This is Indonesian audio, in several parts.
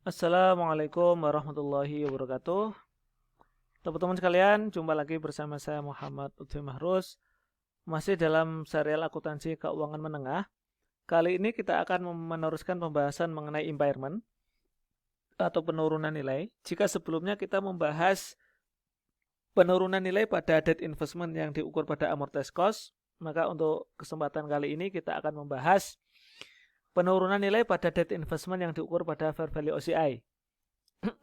Assalamualaikum warahmatullahi wabarakatuh. Teman-teman sekalian, jumpa lagi bersama saya Muhammad Utfi Mahrus. Masih dalam serial akuntansi keuangan menengah. Kali ini kita akan meneruskan pembahasan mengenai impairment atau penurunan nilai. Jika sebelumnya kita membahas penurunan nilai pada debt investment yang diukur pada amortized cost, maka untuk kesempatan kali ini kita akan membahas penurunan nilai pada debt investment yang diukur pada fair value OCI.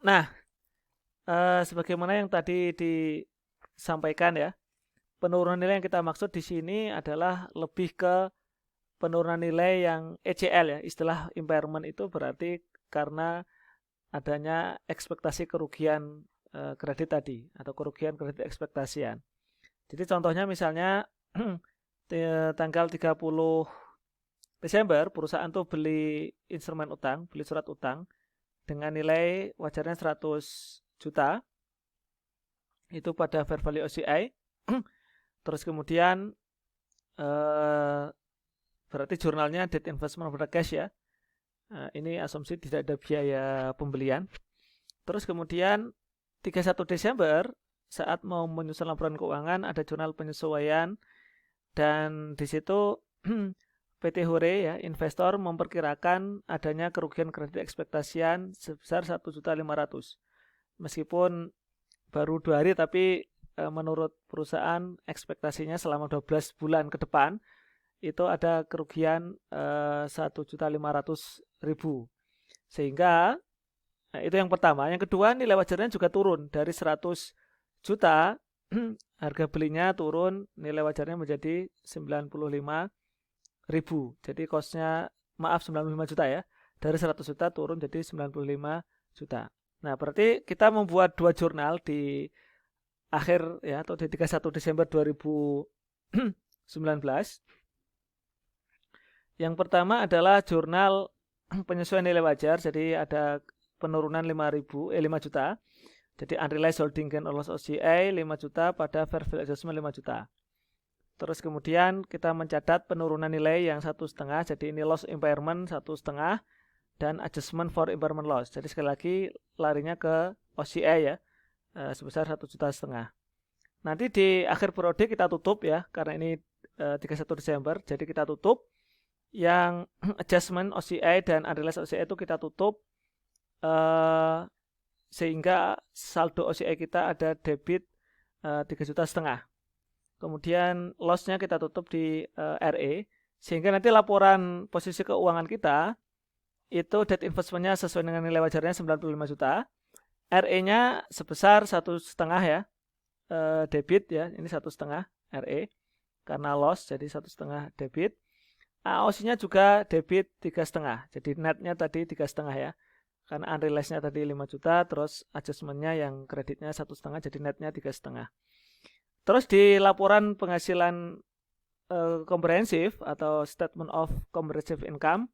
Nah, sebagaimana yang tadi disampaikan ya, penurunan nilai yang kita maksud di sini adalah lebih ke penurunan nilai yang ECL ya. Istilah impairment itu berarti karena adanya ekspektasi kerugian kredit tadi atau kerugian kredit ekspektasian. Jadi contohnya misalnya tanggal 30 Desember perusahaan tuh beli instrumen utang, beli surat utang dengan nilai wajarnya 100 juta itu pada fair value OCI. Terus kemudian berarti jurnalnya debt investment over cash ya. Ini asumsi tidak ada biaya pembelian. Terus kemudian 31 Desember saat mau menyusun laporan keuangan ada jurnal penyesuaian dan di situ PT Hore ya, investor memperkirakan adanya kerugian kredit ekspektasian sebesar 1.500.000. Meskipun baru 2 hari tapi menurut perusahaan ekspektasinya selama 12 bulan ke depan itu ada kerugian 1.500.000. Sehingga itu yang pertama. Yang kedua, nilai wajarnya juga turun dari 100 juta harga belinya turun, nilai wajarnya menjadi 95.000. Jadi costnya 95 juta ya. Dari 100 juta turun jadi 95 juta. Nah, berarti kita membuat 2 jurnal di akhir ya atau di 31 Desember 2019. Yang pertama adalah jurnal penyesuaian nilai wajar. Jadi ada penurunan 5 juta. Jadi unrealized holding gain or loss OCI 5 juta pada fair value adjustment 5 juta. Terus kemudian kita mencatat penurunan nilai yang 1,5, jadi ini loss impairment 1,5 dan adjustment for impairment loss. Jadi sekali lagi larinya ke OCI ya, sebesar 1,5 juta. Nanti di akhir periode kita tutup ya, karena ini 31 Desember, jadi kita tutup yang adjustment OCI dan unrealized OCI itu kita tutup sehingga saldo OCI kita ada debit 3,5 juta. Kemudian loss-nya kita tutup di RE, sehingga nanti laporan posisi keuangan kita itu debt investment-nya sesuai dengan nilai wajarnya 95 juta, RE-nya sebesar 1,5 ya, debit ya, ini 1,5 RE, karena loss jadi 1,5 debit. AOC-nya juga debit 3,5, jadi net-nya tadi 3,5 ya, karena unrealized-nya tadi 5 juta, terus adjustment-nya yang kreditnya 1,5, jadi net-nya 3,5. Terus di laporan penghasilan komprehensif atau statement of comprehensive income,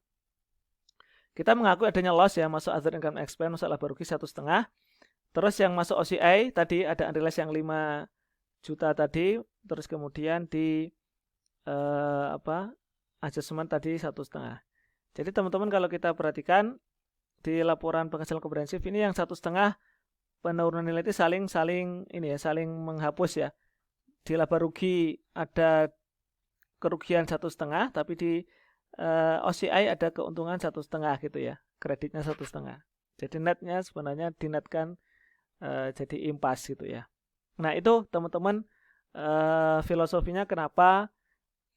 kita mengakui adanya loss ya, masuk other income expense, masuk laba rugi 1,5. Terus yang masuk OCI tadi ada unrealized yang 5 juta tadi, terus kemudian di adjustment tadi 1,5. Jadi teman-teman kalau kita perhatikan di laporan penghasilan komprehensif ini yang 1,5 penurunan nilai itu saling ini ya, saling menghapus ya. Di laba rugi ada kerugian 1,5, tapi di OCI ada keuntungan 1,5 gitu ya, kreditnya 1,5. Jadi netnya sebenarnya dinetkan jadi impas gitu ya. Nah itu teman-teman filosofinya kenapa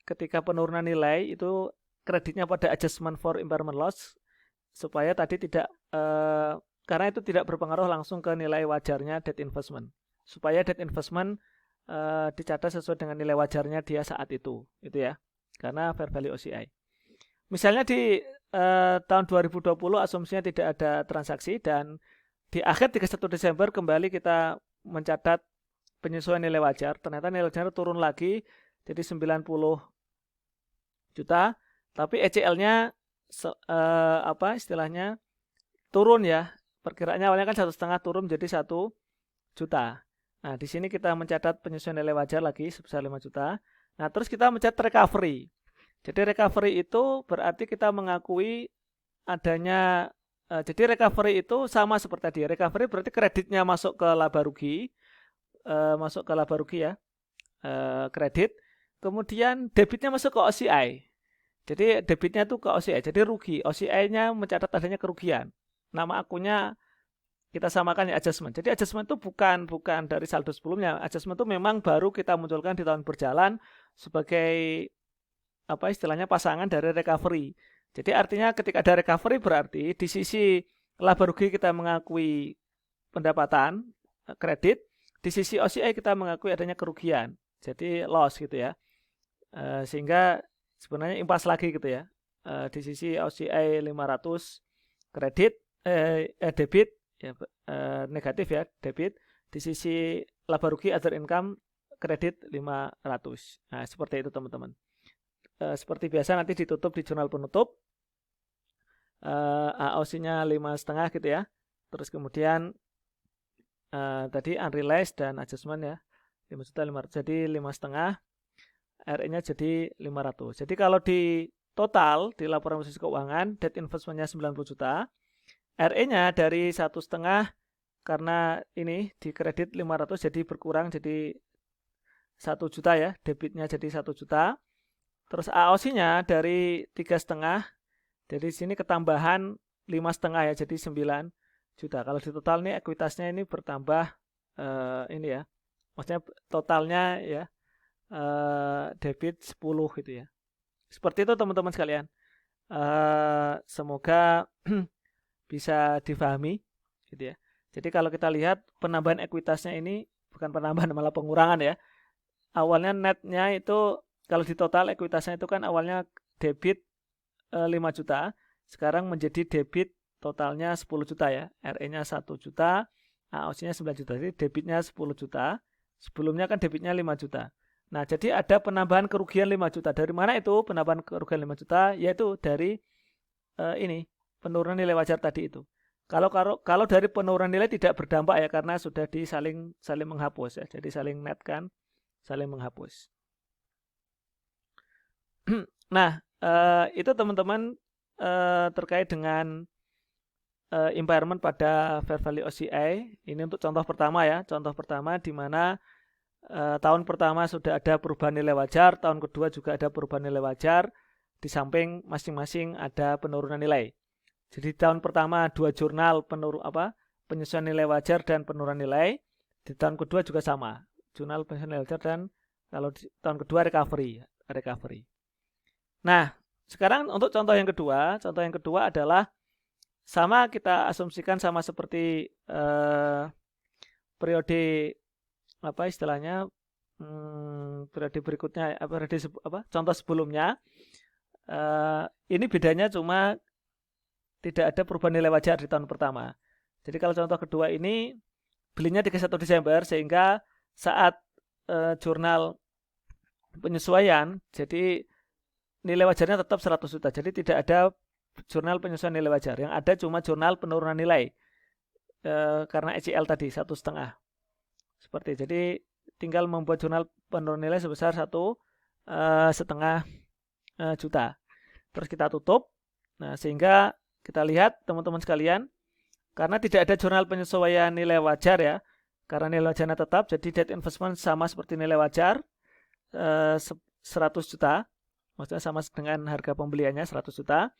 ketika penurunan nilai itu kreditnya pada adjustment for impairment loss, supaya tadi tidak karena itu tidak berpengaruh langsung ke nilai wajarnya debt investment, supaya debt investment dicatat sesuai dengan nilai wajarnya dia saat itu ya, karena fair value OCI. Misalnya di tahun 2020 asumsinya tidak ada transaksi dan di akhir 31 Desember kembali kita mencatat penyesuaian nilai wajar, ternyata nilai wajar turun lagi jadi 90 juta, tapi ECL-nya istilahnya turun ya, perkiraannya awalnya kan 1,5 turun jadi 1 juta. Nah, di sini kita mencatat penyesuaian nilai wajar lagi sebesar 5 juta. Nah, terus kita mencatat recovery. Jadi recovery itu berarti kita mengakui adanya Jadi recovery itu sama seperti tadi. Recovery berarti kreditnya masuk ke laba rugi, ya, kredit. Kemudian debitnya masuk ke OCI. Jadi debitnya itu ke OCI, jadi rugi. OCI-nya mencatat adanya kerugian. Nama akunnya kita samakan ya adjustment. Jadi adjustment itu bukan dari saldo sebelumnya. Adjustment itu memang baru kita munculkan di tahun berjalan sebagai apa istilahnya pasangan dari recovery. Jadi artinya ketika ada recovery berarti di sisi laba rugi kita mengakui pendapatan kredit, di sisi OCI kita mengakui adanya kerugian. Jadi loss gitu ya. Sehingga sebenarnya impas lagi gitu ya. Di sisi OCI 500 kredit debit ya, negatif ya, debit. Di sisi laba rugi other income kredit 500. Nah, seperti itu teman-teman. Seperti biasa nanti ditutup di jurnal penutup. AOC-nya 5,5 gitu ya. Terus kemudian tadi unrealized dan adjustment ya. 5.500.000 jadi 5,5. RE-nya jadi 500. Jadi kalau di total di laporan posisi keuangan debt investment-nya 90 juta. RE-nya dari 1,5 karena ini di kredit 500 jadi berkurang jadi 1 juta ya. Debitnya jadi 1 juta. Terus AOC-nya dari 3,5. Jadi sini ketambahan 5,5 ya jadi 9 juta. Kalau di total nih ekuitasnya ini bertambah ini ya. Maksudnya totalnya ya debit 10 gitu ya. Seperti itu teman-teman sekalian. Semoga bisa difahami gitu ya. Jadi kalau kita lihat penambahan ekuitasnya ini bukan penambahan malah pengurangan ya. Awalnya netnya itu kalau di total ekuitasnya itu kan awalnya debit 5 juta, sekarang menjadi debit totalnya 10 juta ya. RE-nya 1 juta, AOC-nya 9 juta. Jadi debitnya 10 juta. Sebelumnya kan debitnya 5 juta. Nah, jadi ada penambahan kerugian 5 juta. Dari mana itu penambahan kerugian 5 juta? Yaitu dari ini, penurunan nilai wajar tadi itu. Kalau dari penurunan nilai tidak berdampak ya karena sudah saling menghapus ya. Jadi saling net kan, saling menghapus. Nah, itu teman-teman terkait dengan impairment pada fair value OCI. Ini untuk contoh pertama ya. Contoh pertama di mana tahun pertama sudah ada perubahan nilai wajar, tahun kedua juga ada perubahan nilai wajar, di samping masing-masing ada penurunan nilai. Jadi tahun pertama 2 jurnal penyesuaian nilai wajar dan penurunan nilai, di tahun kedua juga sama, jurnal penyesuaian nilai wajar dan kalau di tahun kedua recovery. Nah, sekarang untuk contoh yang kedua adalah sama kita asumsikan sama seperti periode istilahnya periode berikutnya contoh sebelumnya. Ini bedanya cuma tidak ada perubahan nilai wajar di tahun pertama. Jadi kalau contoh kedua ini belinya 31 Desember sehingga saat jurnal penyesuaian jadi nilai wajarnya tetap 100 juta. Jadi tidak ada jurnal penyesuaian nilai wajar. Yang ada cuma jurnal penurunan nilai karena ECL tadi 1,5. Seperti jadi tinggal membuat jurnal penurunan nilai sebesar 1,5 juta. Terus kita tutup. Nah, sehingga kita lihat teman-teman sekalian, karena tidak ada jurnal penyesuaian nilai wajar ya, karena nilai wajarnya tetap, jadi debt investment sama seperti nilai wajar 100 juta. Maksudnya sama dengan harga pembeliannya 100 juta.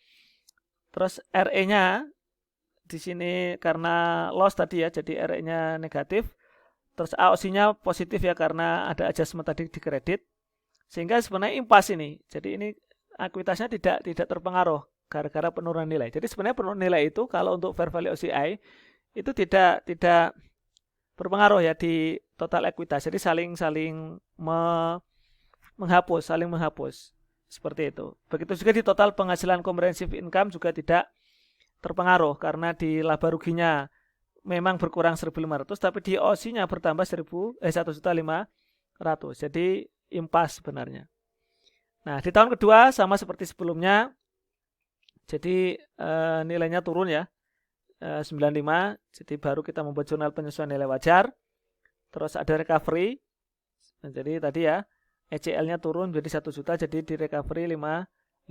Terus RE-nya di sini karena loss tadi ya, jadi RE-nya negatif. Terus AOC-nya positif ya karena ada adjustment tadi di kredit. Sehingga sebenarnya impas ini. Jadi ini ekuitasnya tidak terpengaruh gara-gara penurunan nilai. Jadi sebenarnya penurunan nilai itu kalau untuk fair value OCI itu tidak berpengaruh ya di total ekuitas. Jadi saling menghapus. Seperti itu. Begitu juga di total penghasilan comprehensive income juga tidak terpengaruh karena di laba ruginya memang berkurang 1.500 tapi di OC-nya bertambah 1.500. Jadi impas sebenarnya. Nah, di tahun kedua sama seperti sebelumnya. Jadi nilainya turun ya. 95. Jadi baru kita membuat jurnal penyesuaian nilai wajar. Terus ada recovery. Jadi tadi ya ECL-nya turun menjadi 1 juta jadi di recovery 500.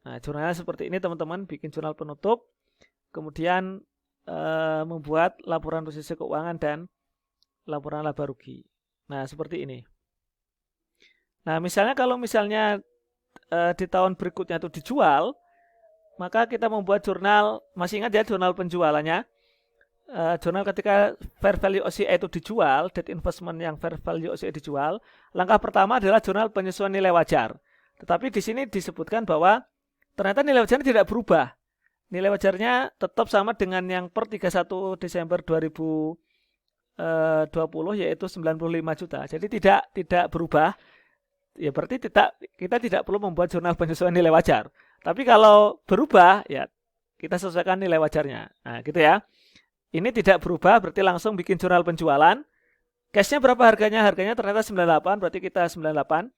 Nah, jurnalnya seperti ini teman-teman, bikin jurnal penutup. kemudian membuat laporan posisi keuangan dan laporan laba rugi. Nah, seperti ini. Nah, misalnya kalau misalnya di tahun berikutnya itu dijual, maka kita membuat jurnal, masih ingat ya jurnal penjualannya? Jurnal ketika fair value OCI itu dijual, debt investment yang fair value OCI dijual, langkah pertama adalah jurnal penyesuaian nilai wajar. Tetapi di sini disebutkan bahwa ternyata nilai wajarnya tidak berubah. Nilai wajarnya tetap sama dengan yang per 31 Desember 2020 yaitu 95 juta. Jadi tidak berubah. Ya berarti kita tidak perlu membuat jurnal penyesuaian nilai wajar. Tapi kalau berubah ya kita sesuaikan nilai wajarnya. Nah, gitu ya. Ini tidak berubah berarti langsung bikin jurnal penjualan. Cashnya berapa harganya? Harganya ternyata 98, berarti kita 98.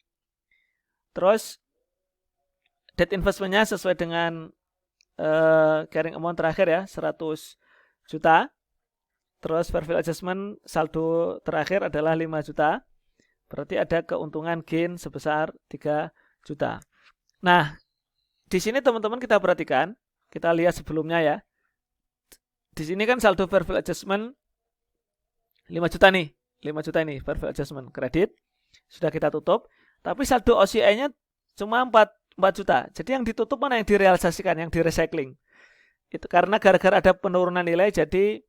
Terus debt investmentnya sesuai dengan carrying amount terakhir ya, 100 juta. Terus fair value adjustment saldo terakhir adalah 5 juta. Berarti ada keuntungan gain sebesar 3 juta. Nah, di sini teman-teman kita perhatikan, kita lihat sebelumnya ya. Di sini kan saldo fair value adjustment 5 juta nih. 5 juta ini fair value adjustment kredit. Sudah kita tutup. Tapi saldo OCI-nya cuma 4 juta. Jadi yang ditutup mana yang direalisasikan, yang di-recycling. Itu karena gara-gara ada penurunan nilai, jadi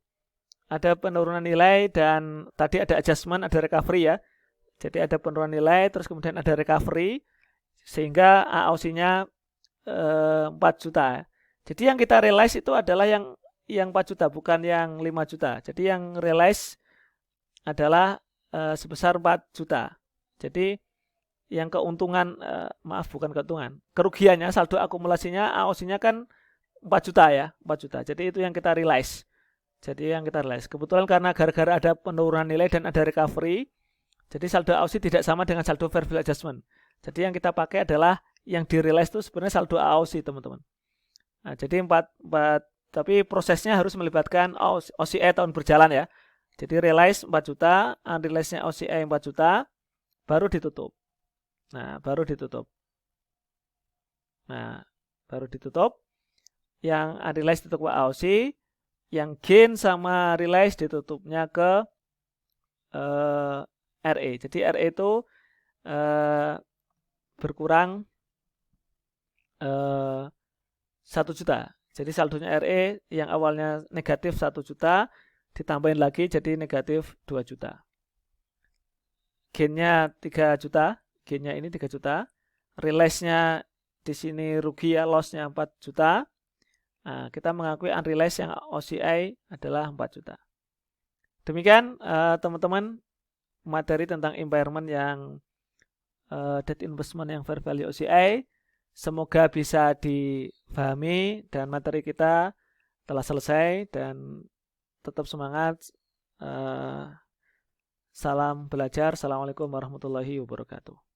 ada penurunan nilai dan tadi ada adjustment, ada recovery ya. Jadi ada penurunan nilai, terus kemudian ada recovery, sehingga AOC-nya 4 juta. Jadi yang kita realize itu adalah yang 4 juta, bukan yang 5 juta. Jadi yang realize adalah sebesar 4 juta. Jadi yang keuntungan, bukan keuntungan, kerugiannya, saldo akumulasinya, AOC-nya kan 4 juta ya, 4 juta. Jadi itu yang kita realize. Kebetulan karena gara-gara ada penurunan nilai dan ada recovery, jadi saldo AOC tidak sama dengan saldo fair value adjustment. Jadi yang kita pakai adalah yang di-realize itu sebenarnya saldo AOC, teman-teman. Nah, jadi 4 tapi prosesnya harus melibatkan OCI tahun berjalan ya. Jadi realize 4 juta, unrealized-nya OCI 4 juta, baru ditutup. Nah, baru ditutup. Yang unrealized ditutup ke AOC, yang gain sama realize ditutupnya ke RE. Jadi RE itu berkurang 1 juta. Jadi saldonya RE yang awalnya negatif 1 juta, ditambahin lagi jadi negatif 2 juta. Gainnya 3 juta, gainnya ini 3 juta. Realize-nya di sini rugi ya, loss-nya 4 juta. Nah, kita mengakui unrealized yang OCI adalah 4 juta. Demikian teman-teman materi tentang impairment yang debt investment yang fair value OCI. Semoga bisa dipahami dan materi kita telah selesai dan tetap semangat. Salam belajar. Assalamualaikum warahmatullahi wabarakatuh.